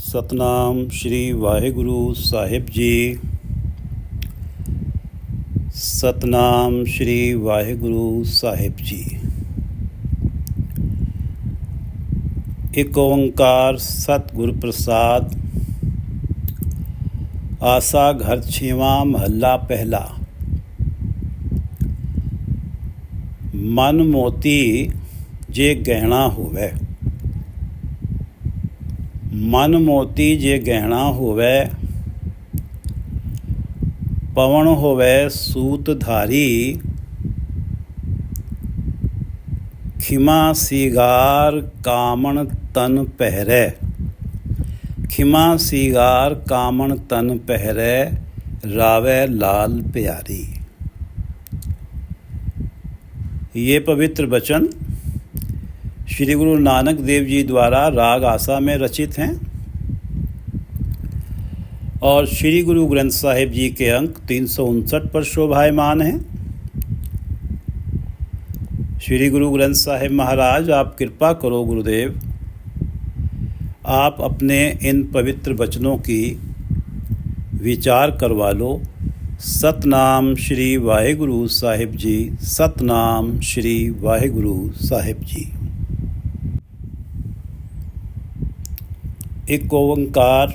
ਸਤਨਾਮ ਸ਼੍ਰੀ ਵਾਹਿਗੁਰੂ ਸਾਹਿਬ ਜੀ। ਸਤਨਾਮ ਸ਼੍ਰੀ ਵਾਹਿਗੁਰੂ ਸਾਹਿਬ ਜੀ। ਇੱਕ ਓੰਕਾਰ ਸਤਿਗੁਰ ਪ੍ਰਸਾਦ। ਆਸਾ ਘਰ ਛੇਵਾਂ ਮਹੱਲਾ ਪਹਿਲਾ। ਮਨ ਮੋਤੀ ਜੇ ਗਹਿਣਾ ਹੋਵੇ। ਮਨ ਮੋਤੀ ਜੇ ਗਹਿਣਾ ਹੋਵੇ, ਪਵਨ ਹੋਵੇ ਸੂਤ ਧਾਰੀ। ਖਿਮਾ ਸੀਗਾਰ ਕਾਮਣ ਤਨ ਪਹਿਰੈ। खिमा सीगार कामन तन पहरे, रावे लाल प्यारी। ये पवित्र वचन श्री गुरु नानक देव जी द्वारा राग आसा में रचित हैं और श्री गुरु ग्रंथ साहिब जी के अंक 359 पर शोभायमान हैं। श्री गुरु ग्रंथ साहिब महाराज, आप कृपा करो गुरुदेव, आप अपने इन पवित्र वचनों की विचार करवा लो। सतनाम श्री वाहिगुरु साहिब जी। सतनाम श्री वाहिगुरु साहिब जी। एक ओंकार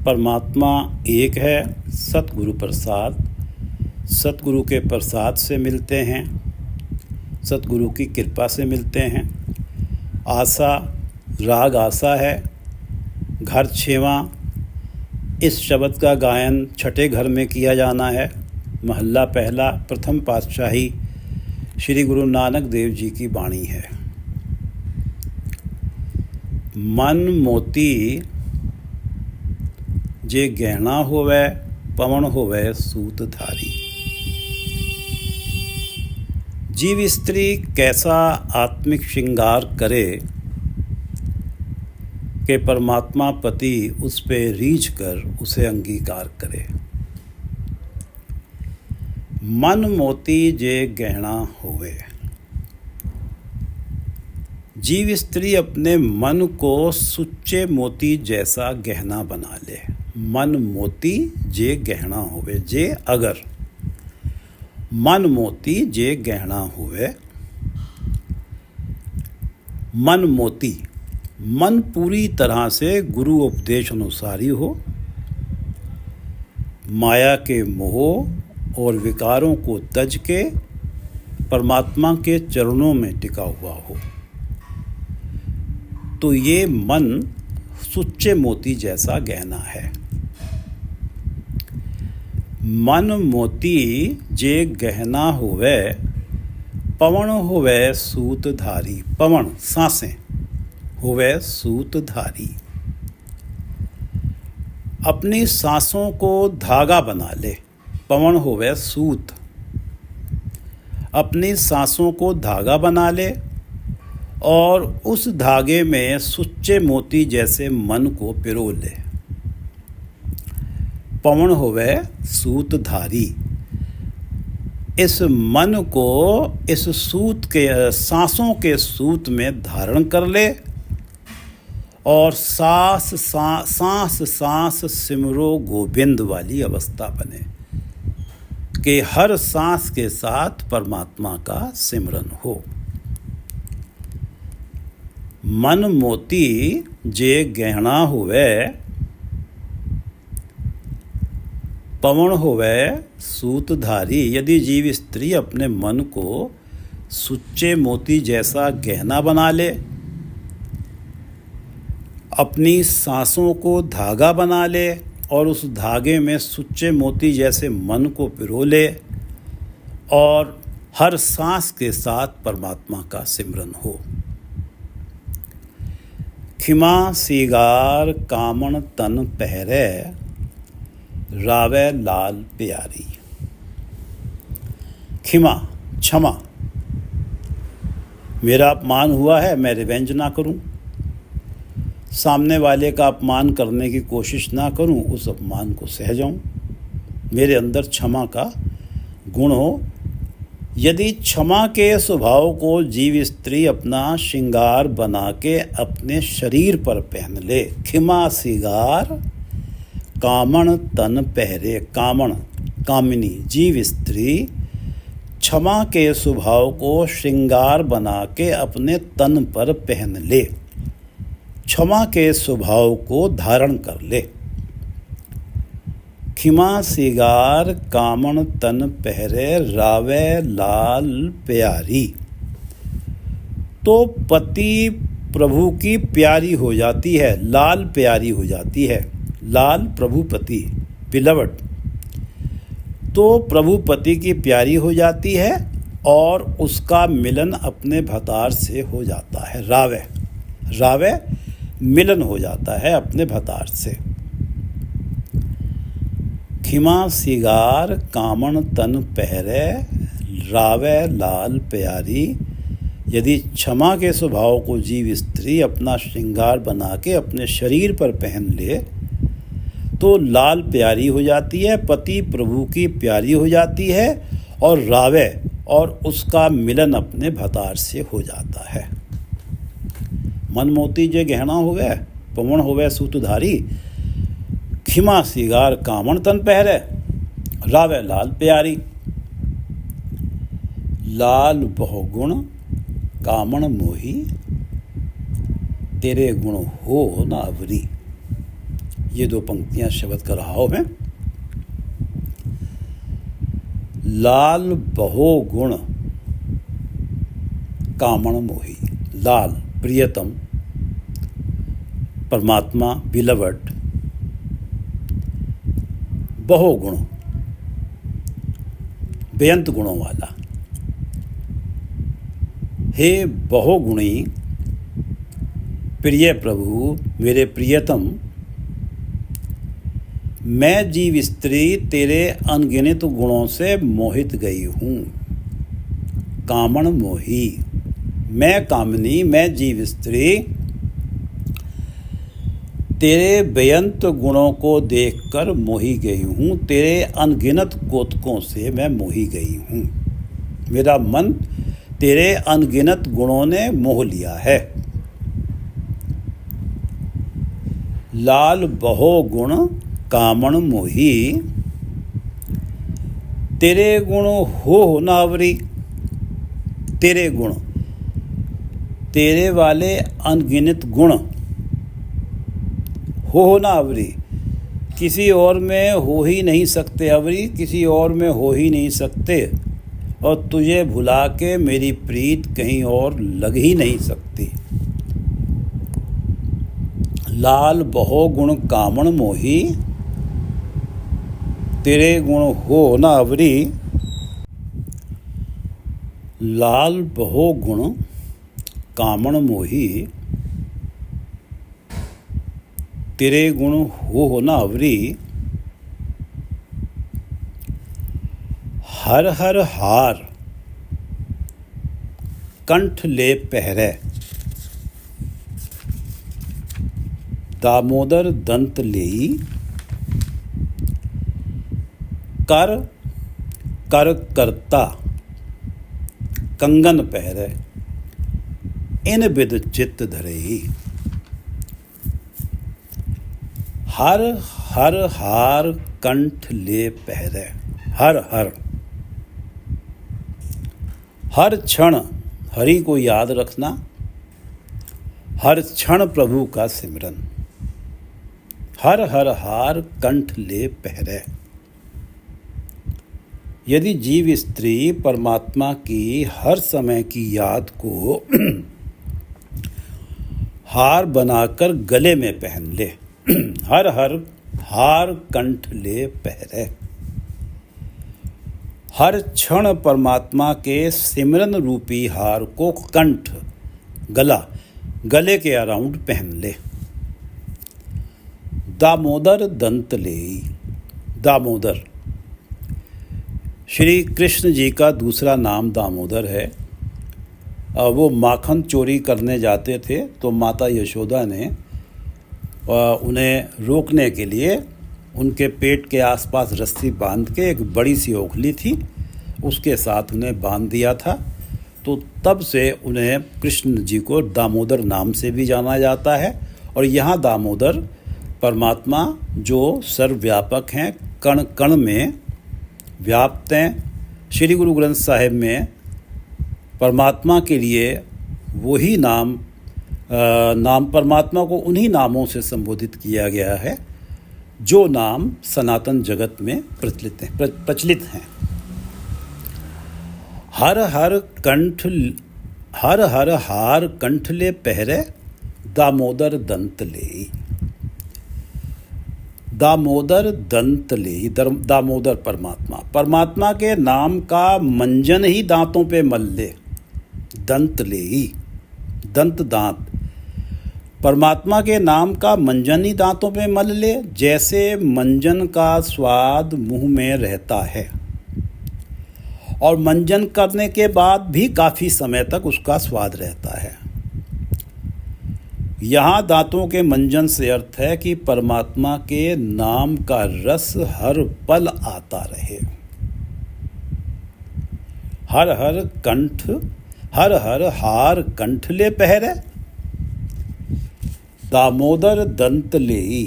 परमात्मा एक है। सतगुरु प्रसाद, सतगुरु के प्रसाद से मिलते हैं, सतगुरु की कृपा से मिलते हैं। आसा, राग आसा है। घर छेवां, इस शब्द का गायन छठे घर में किया जाना है। महल्ला पहला, प्रथम पातशाही श्री गुरु नानक देव जी की वाणी है। मन मोती जे गहना होवे, पवन होवे सूत धारी। जीव स्त्री कैसा आत्मिक श्रृंगार करे कि परमात्मा पति उस पे रीझ कर उसे अंगीकार करे। मन मोती जे गहना होवे। जीव स्त्री अपने मन को सुच्चे मोती जैसा गहना बना ले। मन मोती जे गहना होवे। जे अगर मन मोती जे गहना होवे। मन मोती, मन पूरी तरह से गुरु उपदेश अनुसारी हो, माया के मोह और विकारों को तज के परमात्मा के चरणों में टिका हुआ हो, तो ये मन सुच्चे मोती जैसा गहना है। मन मोती जे गहना होवे, पवन होवे सूत धारी। पवन सांसें होवे सूत धारी। अपनी सांसों को धागा बना ले। पवन होवे सूत। अपनी सांसों को धागा बना ले और उस धागे में सुच्चे मोती जैसे मन को पिरो ले। पवन होवे सूत धारी। इस मन को इस सूत के, सांसों के सूत में धारण कर ले और सांस सांस सिमरो गोविंद वाली अवस्था बने कि हर सांस के साथ परमात्मा का सिमरन हो। मन मोती जे गहना होवे, पवन होवे सूत धारी। यदि जीव स्त्री अपने मन को सुच्चे मोती जैसा गहना बना ले, अपनी सांसों को धागा बना ले और उस धागे में सुच्चे मोती जैसे मन को पिरो ले और हर सांस के साथ परमात्मा का सिमरन हो। खिमा सीगार कामण तन पहरे, रावे लाल प्यारी। खिमा, क्षमा। मेरा अपमान हुआ है, मैं रिवेंज ना करूं, सामने वाले का अपमान करने की कोशिश ना करूं, उस अपमान को सह जाऊं। मेरे अंदर क्षमा का गुण हो यदि क्षमा के स्वभाव को जीव स्त्री अपना श्रृंगार बना के अपने शरीर पर पहन ले। खिमा सिगार कामण तन पहरे। कामण कामिनी जीव स्त्री क्षमा के स्वभाव को श्रृंगार बना के अपने तन पर पहन ले, क्षमा के स्वभाव को धारण कर ले। खिमा सिगार कामण तन पहरे रावे लाल प्यारी। तो पति प्रभु की प्यारी हो जाती है, लाल प्यारी हो जाती है। लाल प्रभुपति बिलवड, तो प्रभुपति की प्यारी हो जाती है और उसका मिलन अपने भतार से हो जाता है। रावे रावे मिलन हो जाता है अपने भतार से। खिमा सिगार कामण तन पहरे रावे लाल प्यारी। यदि क्षमा के स्वभाव को जीव स्त्री अपना श्रृंगार बना के अपने शरीर पर पहन ले तो लाल प्यारी हो जाती है, पति प्रभु की प्यारी हो जाती है और रावे और उसका मिलन अपने भतार से हो जाता है। मन मोती जे गहना होवे पवन होवे सूतधारी। खिमा सिगार कामण तन पहरे रावे लाल प्यारी। लाल बहुगुण कामण मोही तेरे गुण हो ना अवरी। ये दो पंक्तियां शब्द का रहा है। लाल बहुगुण कामण मोही। लाल प्रियतम परमात्मा बिलवड, बहुगुण बेअंत गुणों वाला। हे बहुगुणी प्रिय प्रभु मेरे प्रियतम, मैं जीव स्त्री तेरे अनगिनत गुणों से मोहित गई हूँ। कामण मोही मैं कामिनी, मैं जीव स्त्री तेरे बेअंत गुणों को देखकर मोही गई हूँ। तेरे अनगिनत कौतुकों से मैं मोही गई हूँ। मेरा मन तेरे अनगिनत गुणों ने मोह लिया है। लाल बहुगुण कामण मोही तेरे गुण हो नावरी। तेरे गुण तेरे वाले अनगिनत गुण हो नावरी, किसी और में हो ही नहीं सकते अवरी, किसी और में हो ही नहीं सकते। और तुझे भुला के मेरी प्रीत कहीं और लग ही नहीं सकती। लाल बहुगुण कामण मोही तेरे गुण हो ना अवरी। लाल बहुगुण कामण मोही तेरे गुण हो ना अवरी। हर हर हार कंठ ले पहरे दामोदर दंत लेई। कर कर करता कंगन पहरे इन बिद चित्त धरे। हर हर हार कंठ ले पहरे। हर हर हर क्षण हरि को याद रखना, हर क्षण प्रभु का सिमरन। हर हर हार कंठ ले पहरे। यदि जीव स्त्री परमात्मा की हर समय की याद को हार बनाकर गले में पहन ले। हर हर हार कंठ ले पहरे। हर क्षण परमात्मा के सिमरन रूपी हार को कंठ गले के अराउंड पहन ले। दामोदर दंत ले। दामोदर श्री कृष्ण जी का दूसरा नाम दामोदर है। वो माखन चोरी करने जाते थे तो माता यशोदा ने उन्हें रोकने के लिए उनके पेट के आसपास रस्सी बांध के एक बड़ी सी ओखली थी, उसके साथ उन्हें बांध दिया था। तो तब से उन्हें कृष्ण जी को दामोदर नाम से भी जाना जाता है। और यहाँ दामोदर परमात्मा जो सर्वव्यापक हैं, कण कण में व्याप्त हैं। श्री गुरु ग्रंथ साहिब में परमात्मा के लिए वही नाम परमात्मा को उन्हीं नामों से संबोधित किया गया है जो नाम सनातन जगत में प्रचलित हैं। हर हर हार कंठ ले पहरे दामोदर दंत ले। दामोदर दंत ले, दामोदर परमात्मा के नाम का मंजन ही दांतों पे मल ले। दंत ले, दंत दांत, परमात्मा के नाम का मंजन ही दांतों पे मल ले। जैसे मंजन का स्वाद मुंह में रहता है और मंजन करने के बाद भी काफ़ी समय तक उसका स्वाद रहता है। यहाँ दांतों के मंजन से अर्थ है कि परमात्मा के नाम का रस हर पल आता रहे। हर हर हार कंठ ले पहरे दामोदर दंत ले।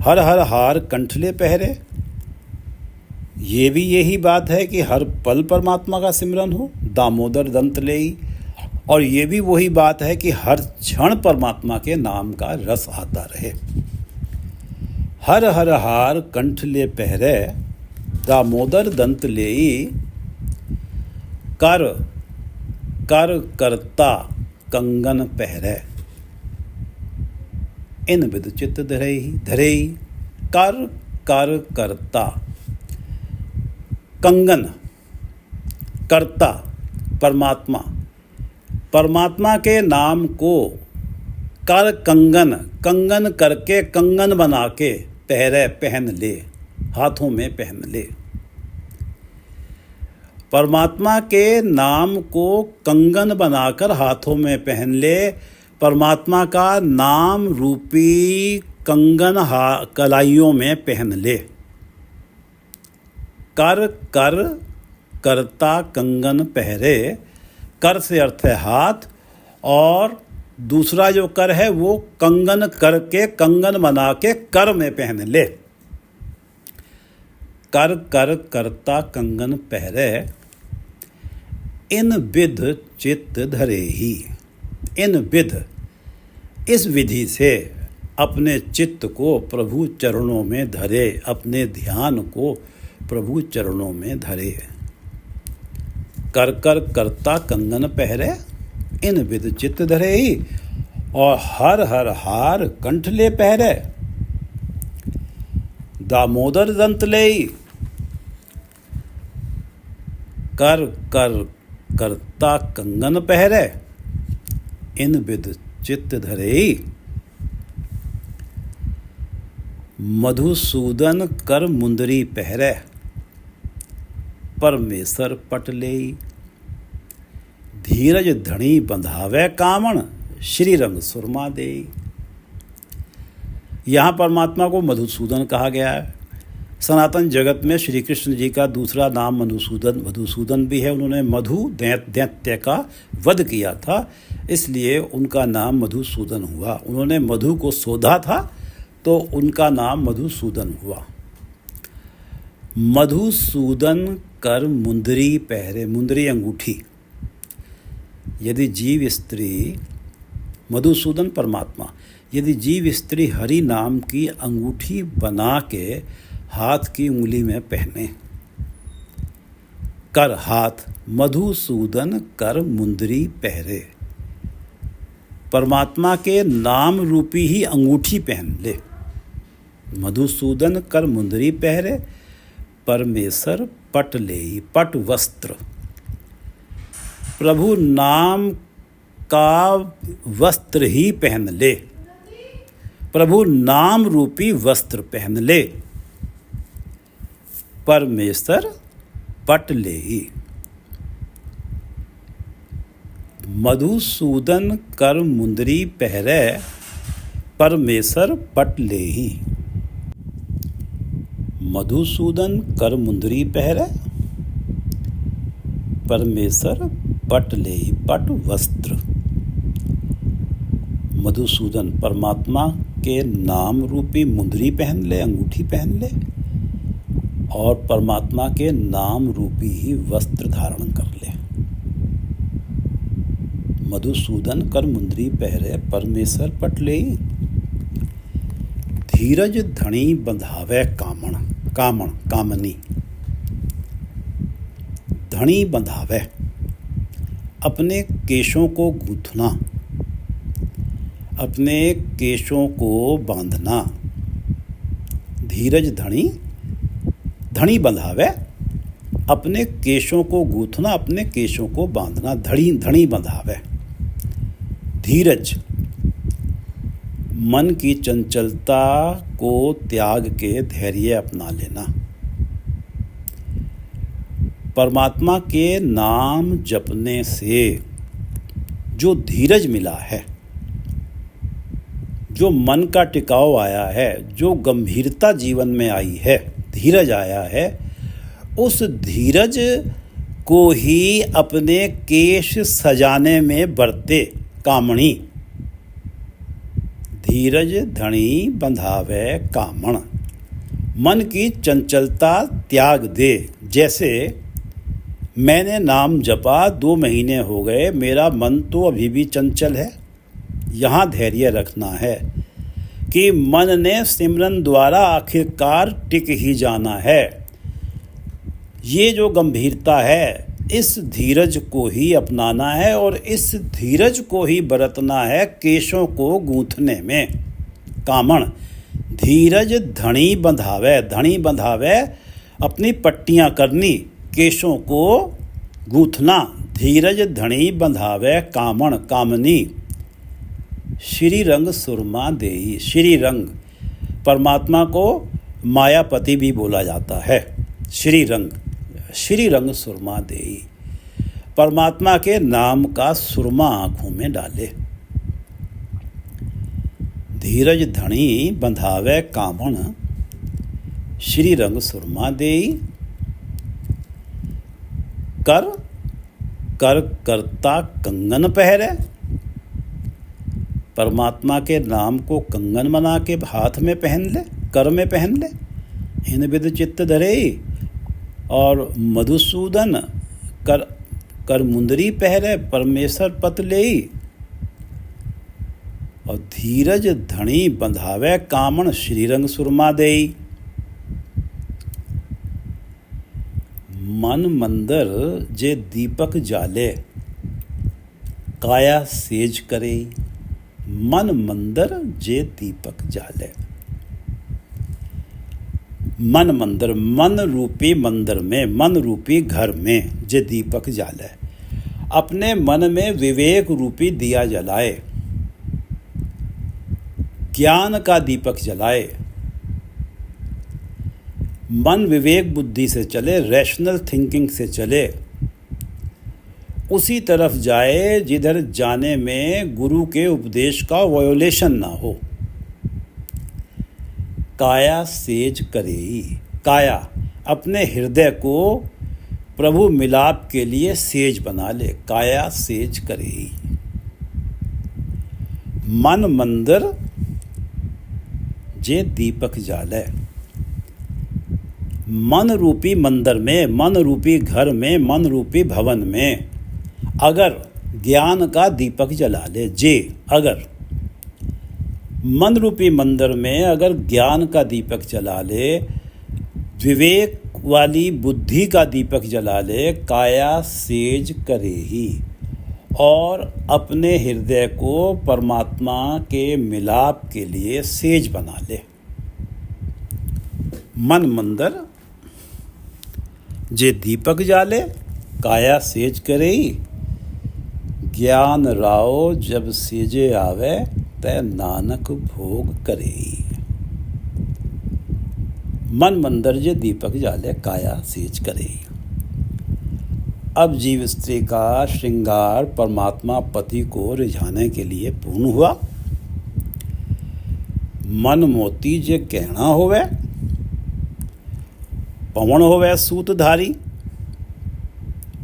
हर हर हार कंठ ले पहरे, ये भी यही बात है कि हर पल परमात्मा का सिमरन हो, दामोदर दंत ले। और ये भी वही बात है कि हर क्षण परमात्मा के नाम का रस आता रहे। हर हर हार कंठ ले पहरे दामोदर दंत ले। कर करता कंगन पहरे इन विद चित्त धरे। कर करता, कंगन करता परमात्मा के नाम को कर कंगन करके, कंगन बना के पहरे पहन ले, हाथों में पहन ले। परमात्मा के नाम को कंगन बनाकर हाथों में पहन ले। परमात्मा का नाम रूपी कंगन कलाइयों में पहन ले। कर करता कंगन पहरे, कर से अर्थ है हाथ, और दूसरा जो कर है वो कंगन करके, कंगन बना के कर में पहन ले। कर करता कंगन पहरे इन विध चित्त धरे ही। इन विध, इस विधि से अपने चित्त को प्रभु चरणों में धरे, अपने ध्यान को प्रभु चरणों में धरे। कर करता कंगन पहरे इन विध चित्त धरे ही। और हर हर हार कंठ ले पहरे दामोदर दंत ले। कर करता कंगन पहरे इन विध चित्त धरे। मधुसूदन कर मुंदरी पहरे परमेश्वर पट ले। धीरज धनी बंधावे कामण श्री रंग सुरमा दे। यहाँ परमात्मा को मधुसूदन कहा गया है। सनातन जगत में श्री कृष्ण जी का दूसरा नाम मधुसूदन भी है। उन्होंने मधु दैत्य का वध किया था, इसलिए उनका नाम मधुसूदन हुआ। उन्होंने मधु को शोधा था तो उनका नाम मधुसूदन हुआ। मधुसूदन कर मुंदरी पहरे, मुंदरी अंगूठी। यदि जीव स्त्री, मधुसूदन परमात्मा, यदि जीव स्त्री हरि नाम की अंगूठी बना के हाथ की उंगली में पहने, कर हाथ, मधुसूदन कर मुंदरी पहरे, परमात्मा के नाम रूपी ही अंगूठी पहन ले। मधुसूदन कर मुंदरी पहरे परमेश्वर पट ले। पट वस्त्र, प्रभु नाम का वस्त्र ही पहन ले। प्रभु नाम रूपी वस्त्र पहन ले। परमेश्वर पट ले। मधुसूदन कर मुंदरी पहरे परमेश्वर पट ले। मधुसूदन कर मुंदरी पहरे, परमेश्वर पट ले पट वस्त्र। मधुसूदन परमात्मा के नाम रूपी मुंदरी पहन ले, अंगूठी पहन ले, और परमात्मा के नाम रूपी ही वस्त्र धारण कर ले। मधुसूदन कर मुंदरी पहरे, परमेश्वर पट ले। धीरज धनी बंधावे कामण, कामण कामनी। धनी बंधावे, अपने केशों को गूंथना, अपने केशों को बांधना। धीरज धनी, धनी बंधावे, अपने केशों को गूंथना, अपने केशों को बांधना। धनी बंधावे। धीरज, मन की चंचलता को त्याग के धैर्य अपना लेना। परमात्मा के नाम जपने से जो धीरज मिला है, जो मन का टिकाव आया है, जो गंभीरता जीवन में आई है, धीरज आया है, उस धीरज को ही अपने केश सजाने में बरते कामणी। धीरज धनी बंधावे कामण, मन की चंचलता त्याग दे। जैसे मैंने नाम जपा, 2 महीने हो गए, मेरा मन तो अभी भी चंचल है। यहाँ धैर्य रखना है कि मन ने सिमरन द्वारा आखिरकार टिक ही जाना है। ये जो गंभीरता है, इस धीरज को ही अपनाना है और इस धीरज को ही बरतना है केशों को गूंथने में। कामण, धीरज धनी बंधावे। धनी बंधावे, अपनी पट्टियां करनी, केशों को गूंथना। धीरज धनी बंधावे कामण कामनी। श्री रंग सुरमा देई। श्री रंग, परमात्मा को मायापति भी बोला जाता है। श्री रंग, श्री रंग सुरमा देई। परमात्मा के नाम का सुरमा आंखों में डाले। धीरज धनी बंधावे कामण, श्री रंग सुरमा देई। कर कर करता कंगन पहरे, परमात्मा के नाम को कंगन बना के हाथ में पहन ले, कर में पहन ले। इन विद चित्त धरे। और मधुसूदन कर मुंदरी पहरे, परमेश्वर पत ले। और धीरज धनी बंधावे कामण, श्रीरंग सुरमा देई। मन मंदिर जे दीपक जाले, काया सेज करे। मन मंदिर जे दीपक जाले। मन मंदिर, मन रूपी मंदिर में, मन रूपी घर में जे दीपक जाले। अपने मन में विवेक रूपी दिया जलाए, ज्ञान का दीपक जलाए। मन विवेक बुद्धि से चले, रैशनल थिंकिंग से चले, उसी तरफ जाए जिधर जाने में गुरु के उपदेश का वायोलेशन ना हो। काया सेज करेई। काया, अपने हृदय को प्रभु मिलाप के लिए सेज बना ले। काया सेज करेई। मन मंदिर जे दीपक जाले। मन रूपी मंदिर में, मन रूपी घर में, मन रूपी भवन में अगर ज्ञान का दीपक जला ले, अगर मन रूपी मंदिर में अगर ज्ञान का दीपक जला ले, विवेक वाली बुद्धि का दीपक जला ले, काया सेज करे ही, और अपने हृदय को परमात्मा के मिलाप के लिए सेज बना ले। मन मंदिर जे दीपक जाले, काया सेज करे ही। ज्ञान राव जब सेजे आवे, तै नानक भोग करे। मन मंदिर जे दीपक जाले, काया सेज करे। अब जीव स्त्री का श्रृंगार परमात्मा पति को रिझाने के लिए पूर्ण हुआ। मन मोती जे गहना होवे, पवन होवे सूतधारी,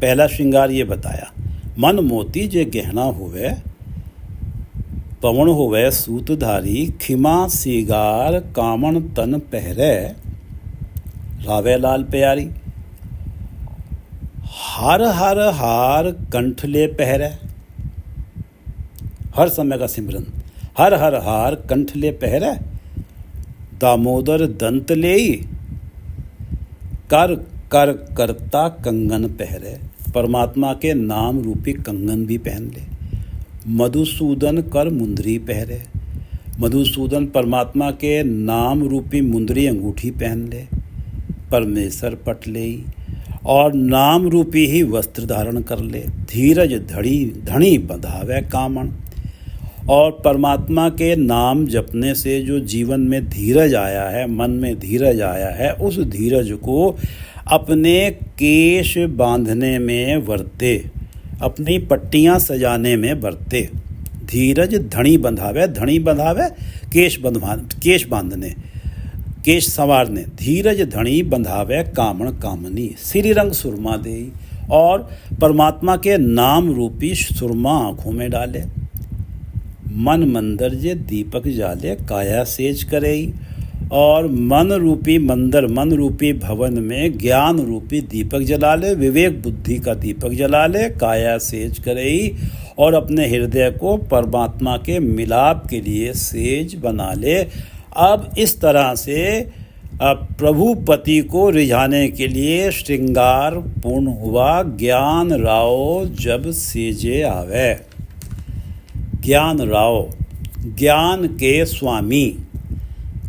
पहला श्रृंगार ये बताया। मन मोती जे गहना होवे, पवन होवे सूतधारी, खिमा सिगार कामन तन पहरे, रावे लाल प्यारी। हर हर हार कंठ ले पहरे, हर समय का सिमरन, हर हर हार कंठ ले पहरे, दामोदर दंत लेई, कर कर करता कंगन पहरे। परमात्मा के नाम रूपी कंगन भी पहन ले। मधुसूदन कर मुंदरी पहरे, मधुसूदन परमात्मा के नाम रूपी मुंदरी अंगूठी पहन ले। परमेश्वर पट ले और नाम रूपी ही वस्त्र धारण कर ले। धीरज धनी बंधावे कामन, और परमात्मा के नाम जपने से जो जीवन में धीरज आया है, मन में धीरज आया है, उस धीरज को अपने केश बांधने में वरते, अपनी पट्टियाँ सजाने में वरते। धीरज धनी बंधावे, धनी बंधावे केश बांधने, केश संवारने। धीरज धनी बंधावे कामन कामनी, श्री रंग सुरमा दे, और परमात्मा के नाम रूपी सुरमा आँखों में डाले। मन मंदिर जे दीपक जाले, काया सेज करई, और मन रूपी मंदिर, मन रूपी भवन में ज्ञान रूपी दीपक जला ले, विवेक बुद्धि का दीपक जला ले, काया सेज करई, और अपने हृदय को परमात्मा के मिलाप के लिए सेज बना ले। अब इस तरह से प्रभु पति को रिझाने के लिए श्रृंगार पूर्ण हुआ। ज्ञान राव जब सेजे आवे, ज्ञान राव, ज्ञान के स्वामी,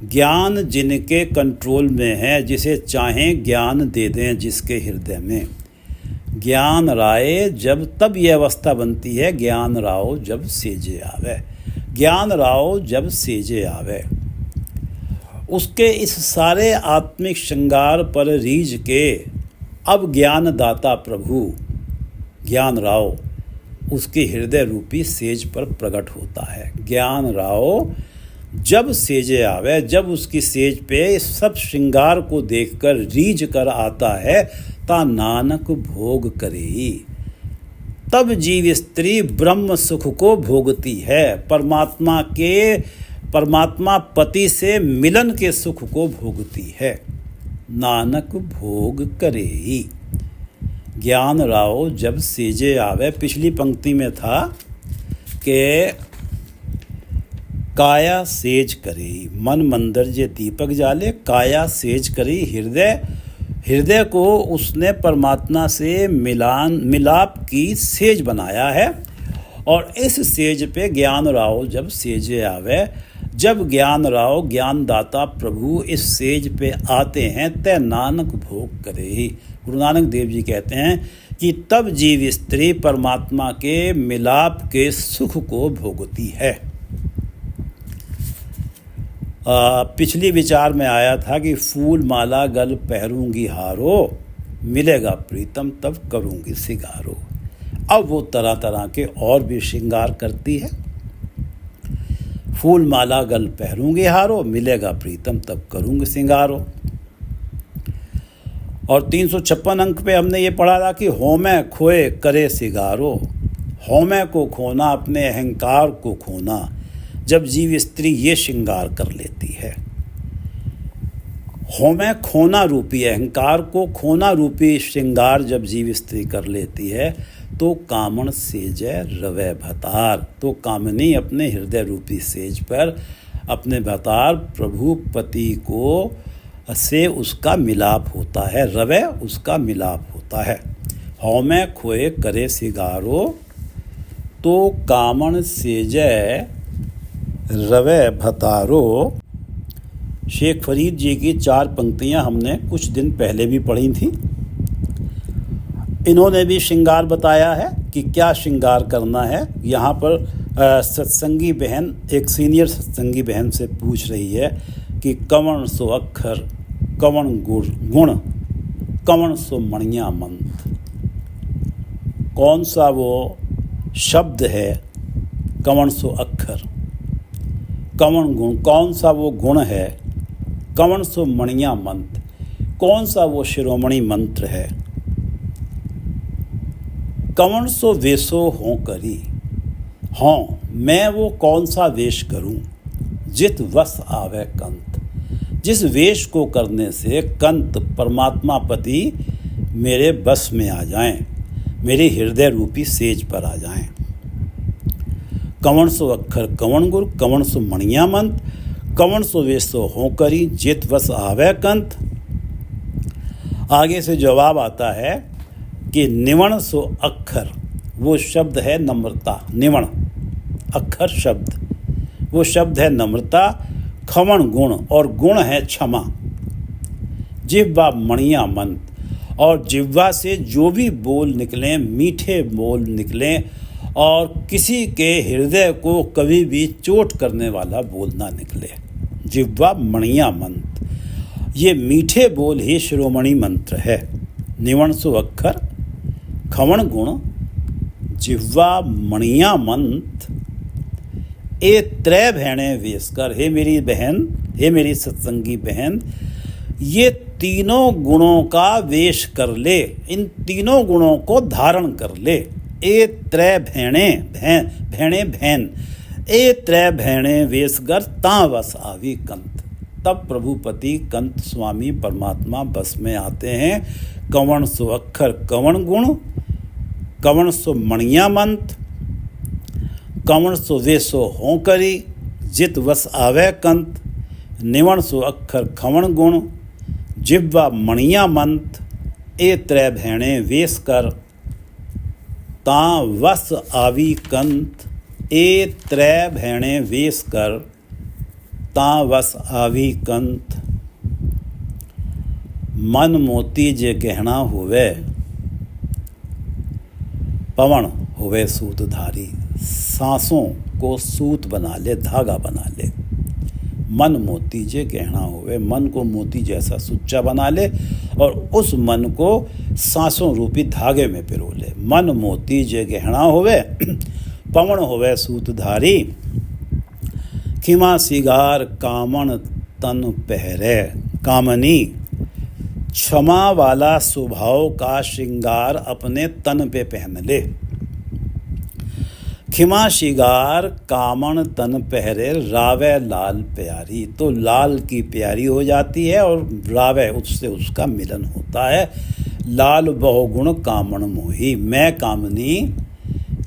ज्ञान जिनके कंट्रोल में है, जिसे चाहें ज्ञान दे दें जिसके हृदय में। ज्ञान राय जब, तब यह अवस्था बनती है, ज्ञान राव जब सेजे आवे, ज्ञान राव जब सेजे आवे। उसके इस सारे आत्मिक श्रृंगार पर रीझ के अब ज्ञानदाता प्रभु ज्ञान राव उसके हृदय रूपी सेज पर प्रकट होता है। ज्ञान राव जब सेजे आवे, जब उसकी सेज पे सब श्रृंगार को देखकर रीझ कर आता है, ता नानक भोग करे। तब जीव स्त्री ब्रह्म सुख को भोगती है, परमात्मा पति से मिलन के सुख को भोगती है। नानक भोग करे ही। ज्ञान राव जब सेजे आवे, पिछली पंक्ति में था कि काया सेज करे, मन मंदिर जे दीपक जाले, काया सेज करे। हृदय को उसने परमात्मा से मिलाप की सेज बनाया है। और इस सेज पे ज्ञान राव जब सेजे आवे, जब ज्ञान राव ज्ञानदाता प्रभु इस सेज पे आते हैं, तय नानक भोग करे ही। गुरु नानक देव जी कहते हैं कि तब जीव स्त्री परमात्मा के मिलाप के सुख को भोगती है। पिछली विचार में आया था कि फूल माला गल पहरूंगी हारो, मिलेगा प्रीतम तब करूंगी सिंगारो। अब वो तरह तरह के और भी श्रृंगार करती है। फूल माला गल पहरूंगी हारो, मिलेगा प्रीतम तब करूंगी सिंगारो। और 356 अंक पे हमने ये पढ़ा था कि होमे खोए करे सिगारो। होमे को खोना, अपने अहंकार को खोना, जब जीव स्त्री ये श्रृंगार कर लेती है। होमे खोना रूपी, अहंकार को खोना रूपी श्रृंगार जब जीव स्त्री कर लेती है, तो कामन सेजय रवै भतार। तो कामनी अपने हृदय रूपी सेज पर अपने भतार प्रभु पति को से उसका मिलाप होता है। रवै उसका मिलाप होता है। होमे खोए करे सिगारो, तो कामन सेजय रवै भतारो। शेख फरीद जी की 4 पंक्तियां हमने कुछ दिन पहले भी पढ़ी थी। इन्होंने भी श्रृंगार बताया है कि क्या श्रृंगार करना है। यहाँ पर सत्संगी बहन, एक सीनियर सत्संगी बहन से पूछ रही है कि कवन सो अक्षर, कवन गुण, कवन सो मणिया मंत्र। कौन सा वो शब्द है, कवन सो अक्षर, कवन गुण, कौन सा वो गुण है, कवन सो मणिया मंत्र। कौन सा वो शिरोमणि मंत्र है। कवन सो वेशो हों करी, हों मैं वो कौन सा वेश करूं, जित वस आवे कंत, जिस वेश को करने से कंत परमात्मा पति मेरे बस में आ जाएं, मेरे हृदय रूपी सेज पर आ जाएं। कवन सो अक्षर कवन गुर, कवन सो मणिया मंत, कवन सो वेशो हों करी, जित वस आवे कंत। आगे से जवाब आता है कि निवण सो अक्षर, वो शब्द है नम्रता। निवण अक्षर शब्द, वो शब्द है नम्रता। खवण गुण, और गुण है क्षमा। जिह्वा मणिया मंत, और जिह्वा से जो भी बोल निकलें, मीठे बोल निकलें, और किसी के हृदय को कभी भी चोट करने वाला बोल ना निकले। जिह्वा मणिया मंत, ये मीठे बोल ही शिरोमणि मंत्र है। निवण सो अक्षर, खवण गुण, जिह्वा मणिया मंत। ए त्रय भैणे वेशकर, हे मेरी बहन, हे मेरी सत्संगी बहन, ये तीनों गुणों का वेश कर ले, इन तीनों गुणों को धारण कर ले। ए त्रय भैणे, भैणे भैन, ए त्रय भैणे वेशकर ता वस आवी कंत। तब प्रभुपति कंत स्वामी परमात्मा बस में आते हैं। कवन सो अक्षर कवन गुण, कवन सो मणिया मंत, कवन सो वेशो हों करी, जित वस आवे कंत। निवण सो अक्षर खवण गुण, जिह्वा मणिया मंत। ए त्रय भैणे वेश कर ता वस आवी कंत। ए त्रय भैणे वेश कर ता वस आवी कंत। मन मोती जे गहना होवे, पवन होवे सूतधारी। सांसों को सूत बना ले, धागा बना ले। मन मोती जे गहना होवे, मन को मोती जैसा सुच्चा बना ले और उस मन को सांसों रूपी धागे में पिरो ले। मन मोती जे गहना होवे, पवन होवे सूतधारी। खिमा सिगार कामन तन पहरे, कामनी क्षमा वाला स्वभाव का श्रृंगार अपने तन पे पहन ले। खिमा शिगार कामन तन पहरे, रावे लाल प्यारी। तो लाल की प्यारी हो जाती है और रावे, उससे उसका मिलन होता है। लाल बहुगुण कामन मोही, मैं कामनी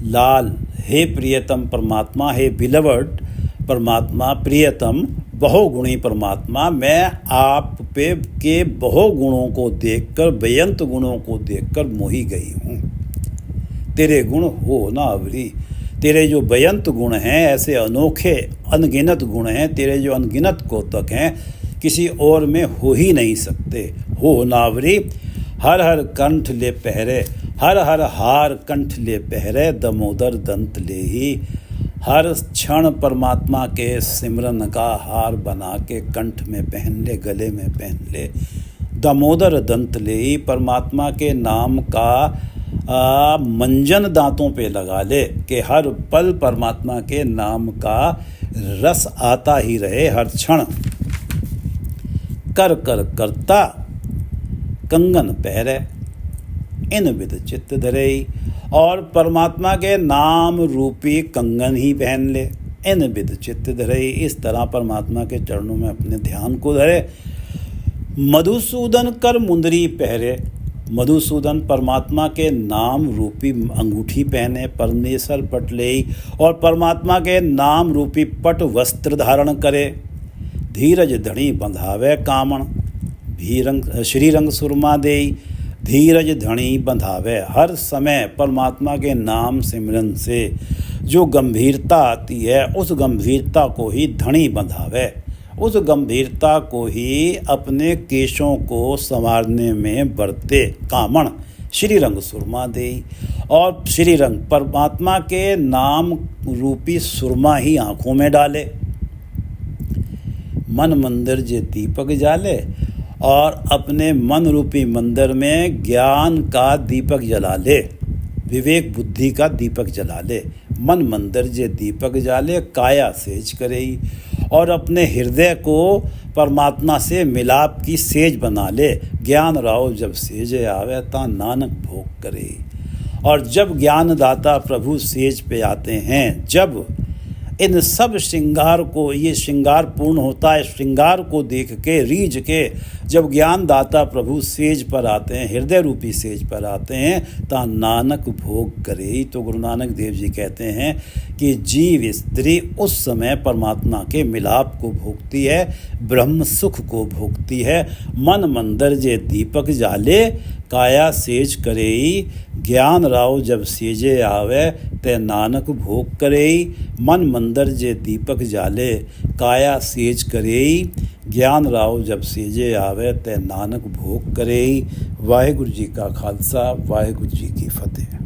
लाल, हे प्रियतम परमात्मा, हे बिलवर्ड परमात्मा, प्रियतम बहुगुणी परमात्मा, मैं आप पे के बहुगुणों को देखकर, बेअंत गुणों को देखकर मोही गई हूँ। तेरे गुण हो ना अवरी, तेरे जो बेअंत गुण हैं, ऐसे अनोखे अनगिनत गुण हैं, तेरे जो अनगिनत कोतक हैं, किसी और में हो ही नहीं सकते। हो नावरी हर हर कंठ ले पहरे, हर हर हार कंठ ले पहरे, दमोदर दंत ले ही। हर क्षण परमात्मा के सिमरन का हार बना के कंठ में पहन ले, गले में पहन ले। दामोदर दंत ले ही, परमात्मा के नाम का मंजन दांतों पे लगा ले कि हर पल परमात्मा के नाम का रस आता ही रहे हर क्षण। कर कर करता कंगन पहरे, इन विद चित्त धरे, और परमात्मा के नाम रूपी कंगन ही पहन ले। इन विद चित्त धरे, इस तरह परमात्मा के चरणों में अपने ध्यान को धरे। मधुसूदन कर मुंदरी पहरे, मधुसूदन परमात्मा के नाम रूपी अंगूठी पहने, परमेश्वर पट ले, और परमात्मा के नाम रूपी पट वस्त्र धारण करे। धीरज धणी बंधावे कामण, श्रीरंग सुरमा देई। धीरज धणी बंधावे, हर समय परमात्मा के नाम सिमरन से जो गंभीरता आती है, उस गंभीरता को ही धणी बंधावे, उस गंभीरता को ही अपने केशों को संवारने में बरते। कामण श्रीरंग सुरमा देई, और श्रीरंग परमात्मा के नाम रूपी सुरमा ही आँखों में डाले। मन मंदिर जे दीपक जाले, और अपने मन रूपी मंदिर में ज्ञान का दीपक जला ले, विवेक बुद्धि का दीपक जला ले। मन मंदिर जे दीपक जाले, काया सेज करे, और अपने हृदय को परमात्मा से मिलाप की सेज बना ले। ज्ञान राव जब सेजे आवे ता नानक भोग करे। और जब ज्ञानदाता प्रभु सेज पे आते हैं, जब इन सब श्रृंगार को, ये श्रृंगार पूर्ण होता है, श्रृंगार को देख के रीझ के जब ज्ञानदाता प्रभु सेज पर आते हैं, हृदय रूपी सेज पर आते हैं, ता नानक भोग करे। तो गुरु नानक देव जी कहते हैं कि जीव स्त्री उस समय परमात्मा के मिलाप को भोगती है, ब्रह्म सुख को भोगती है। मन मंदिर जे दीपक जाले काया सेज करेई, ज्ञान राव जब सेजे आवे ते नानक भोग करेई। मन मंदिर जे दीपक जाले काया सेज करेई, ज्ञान राव जब सेजे आवे ते नानक भोग करेई। वाहिगुरु जी का खालसा, वाहिगुरु जी की फतेह।